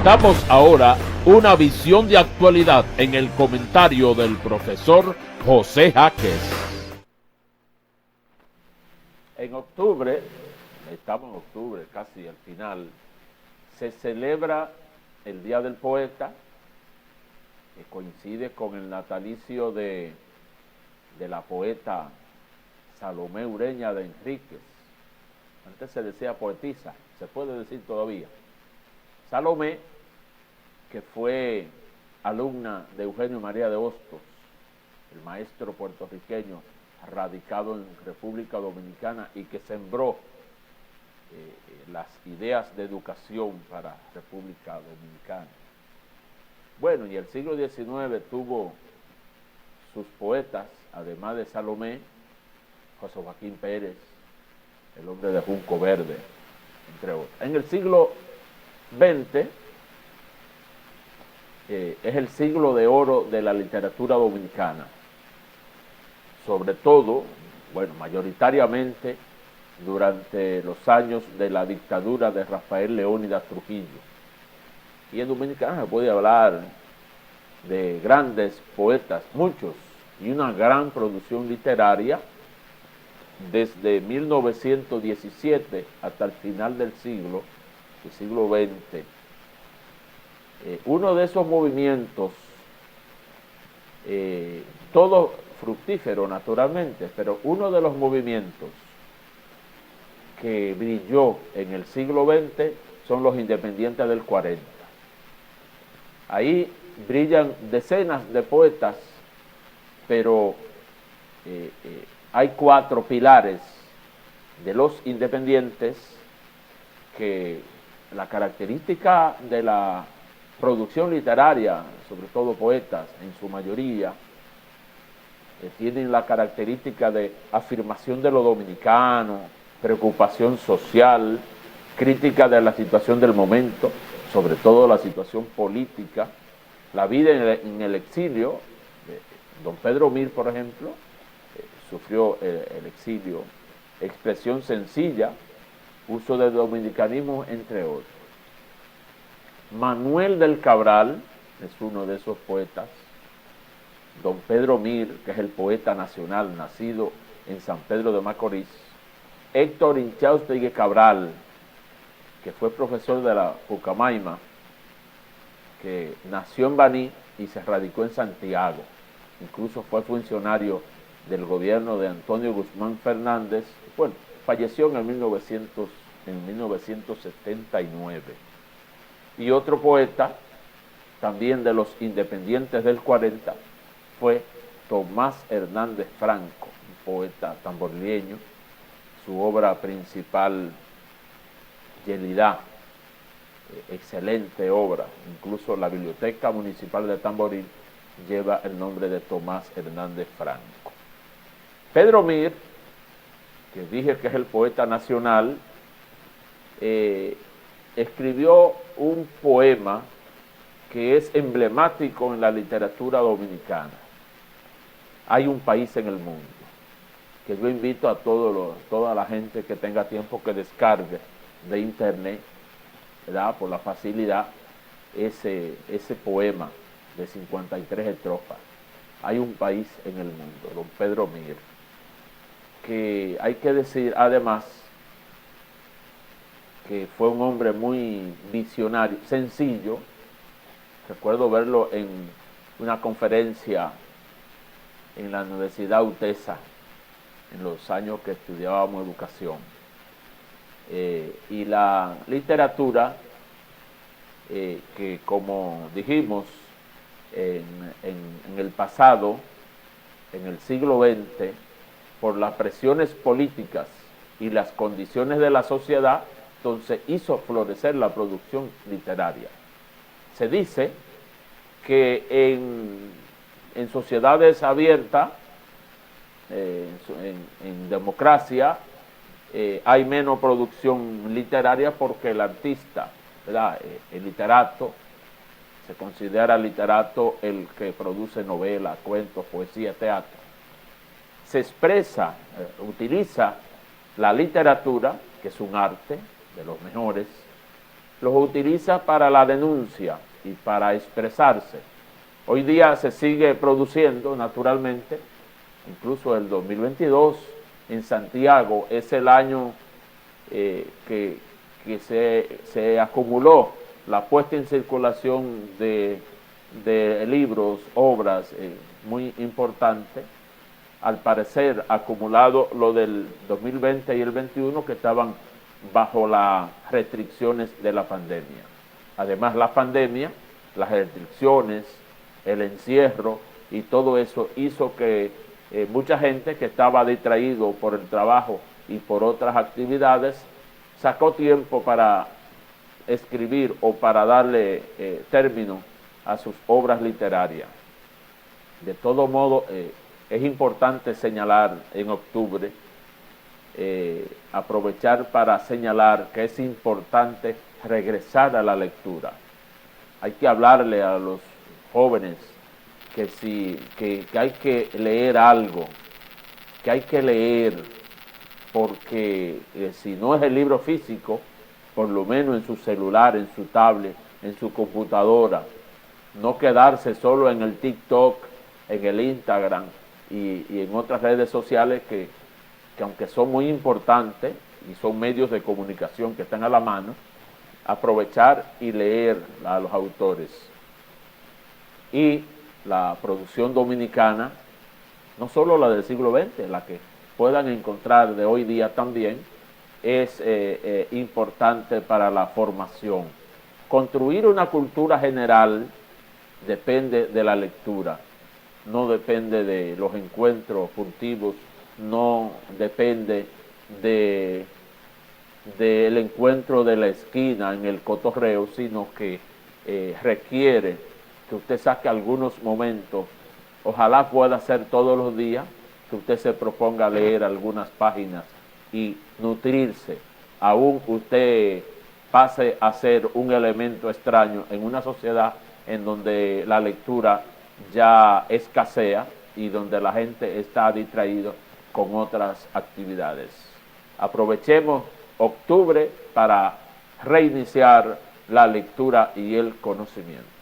Presentamos ahora una visión de actualidad en el comentario del profesor José Jaques. En octubre, estamos en octubre, casi al final, se celebra el Día del Poeta, que coincide con el natalicio de la poeta Salomé Ureña de Enríquez. Antes se decía poetisa, se puede decir todavía. Salomé, que fue alumna de Eugenio María de Hostos, el maestro puertorriqueño radicado en República Dominicana y que sembró las ideas de educación para República Dominicana. Bueno, y el siglo XIX tuvo sus poetas, además de Salomé, José Joaquín Pérez, el hombre de Junco Verde, entre otros. En el siglo XX es el siglo de oro de la literatura dominicana, sobre todo, bueno, mayoritariamente durante los años de la dictadura de Rafael Leónidas Trujillo. Y en Dominicana se puede hablar de grandes poetas, muchos, y una gran producción literaria desde 1917 hasta el final del siglo XX. Uno de esos movimientos, todo fructífero naturalmente, pero uno de los movimientos que brilló en el siglo XX son los independientes del 40. Ahí brillan decenas de poetas, pero hay cuatro pilares de los independientes que la característica de la producción literaria, sobre todo poetas en su mayoría, tienen la característica de afirmación de lo dominicano, preocupación social, crítica de la situación del momento, sobre todo la situación política, la vida en el exilio. Don Pedro Mir, por ejemplo, sufrió el exilio, expresión sencilla, uso del dominicanismo, entre otros. Manuel del Cabral es uno de esos poetas. Don Pedro Mir, que es el poeta nacional, nacido en San Pedro de Macorís. Héctor Inchaustegui Cabral, que fue profesor de la Pucamaima, que nació en Baní y se radicó en Santiago. Incluso fue funcionario del gobierno de Antonio Guzmán Fernández. Bueno, falleció en 1979. Y otro poeta, también de los independientes del 40, fue Tomás Hernández Franco, un poeta tamborileño. Su obra principal, Yelida, excelente obra. Incluso la Biblioteca Municipal de Tamboril lleva el nombre de Tomás Hernández Franco. Pedro Mir, que dije que es el poeta nacional, escribió un poema que es emblemático en la literatura dominicana. Hay un país en el mundo, que yo invito a toda la gente que tenga tiempo que descargue de internet, ¿verdad?, por la facilidad, ese poema de 53 estrofas. Hay un país en el mundo, don Pedro Mir, que hay que decir además que fue un hombre muy visionario, sencillo. Recuerdo verlo en una conferencia en la Universidad UTESA, en los años que estudiábamos educación. Y la literatura, que como dijimos, en el pasado, en el siglo XX, por las presiones políticas y las condiciones de la sociedad, entonces hizo florecer la producción literaria. Se dice que en sociedades abiertas, en democracia, hay menos producción literaria porque el artista, ¿verdad?, el literato, se considera literato el que produce novelas, cuentos, poesía, teatro. Se expresa, utiliza la literatura, que es un arte de los mejores, los utiliza para la denuncia y para expresarse. Hoy día se sigue produciendo, naturalmente, incluso el 2022 en Santiago es el año que se acumuló la puesta en circulación de libros, obras muy importantes. Al parecer acumulado lo del 2020 y el 21 que estaban bajo las restricciones de la pandemia. Además, la pandemia, las restricciones, el encierro y todo eso hizo que mucha gente que estaba distraído por el trabajo y por otras actividades sacó tiempo para escribir o para darle término a sus obras literarias. De todo modo, es importante señalar en octubre, aprovechar para señalar que es importante regresar a la lectura. Hay que hablarle a los jóvenes que hay que leer algo, que hay que leer, porque si no es el libro físico, por lo menos en su celular, en su tablet, en su computadora, no quedarse solo en el TikTok, en el Instagram y en otras redes sociales que aunque son muy importantes y son medios de comunicación que están a la mano, aprovechar y leer a los autores. Y la producción dominicana, no solo la del siglo XX, la que puedan encontrar de hoy día también, es importante para la formación. Construir una cultura general depende de la lectura, no depende de los encuentros furtivos, no depende del encuentro de la esquina en el cotorreo, sino que requiere que usted saque algunos momentos, ojalá pueda ser todos los días, que usted se proponga leer algunas páginas y nutrirse, aún usted pase a ser un elemento extraño en una sociedad en donde la lectura ya escasea y donde la gente está distraída con otras actividades. Aprovechemos octubre para reiniciar la lectura y el conocimiento.